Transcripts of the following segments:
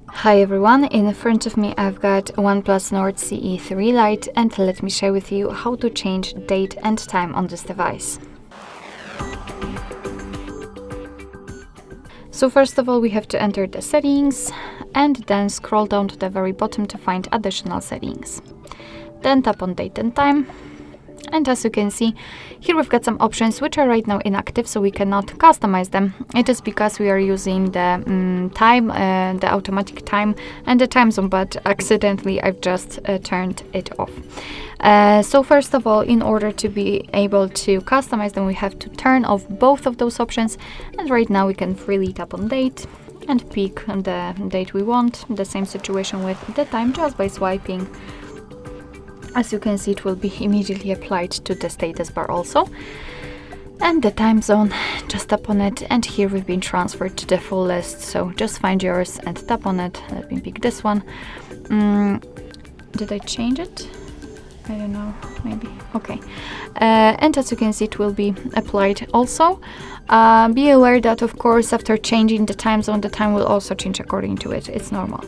Hi everyone, in front of me I've got OnePlus Nord CE 3 Lite, and let me share with you how to change date and time on this device. So first of all, we have to enter the settings and then scroll down to the very bottom to find additional settings. Then tap on date and time. And as you can see, here we've got some options which are right now inactive, so we cannot customize them. It is because we are using the time, the automatic time and the time zone, but accidentally I've just turned it off. So first of all, in order to be able to customize them, we have to turn off both of those options. And right now we can freely tap on date and pick the date we want. The same situation with the time, just by swiping. As you can see, it will be immediately applied to the status bar also. And the time zone, just tap on it, and here we've been transferred to the full list. So just find yours and tap on it. Let me pick this one. Did I change it? I don't know, maybe. Okay. And as you can see, it will be applied also. Be aware that, of course, after changing the time zone, the time will also change according to it. It's normal.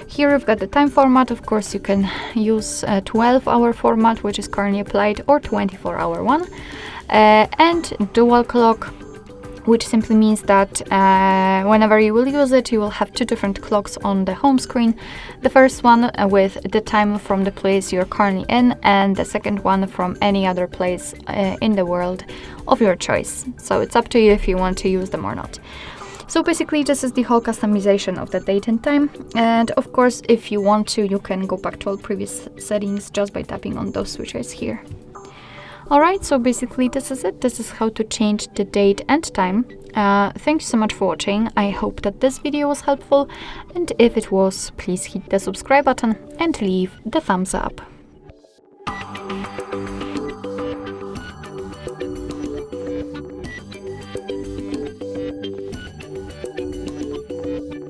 Here we've got the time format. Of course, you can use a 12-hour format, which is currently applied, or 24-hour one. And dual clock, which simply means that whenever you will use it, you will have two different clocks on the home screen. The first one with the time from the place you're currently in, and the second one from any other place in the world of your choice. So it's up to you if you want to use them or not. So basically, this is the whole customization of the date and time. And of course, if you want to, you can go back to all previous settings just by tapping on those switches here. Alright, so basically this is it. This is how to change the date and time. Thank you so much for watching. I hope that this video was helpful. And if it was, please hit the subscribe button and leave the thumbs up.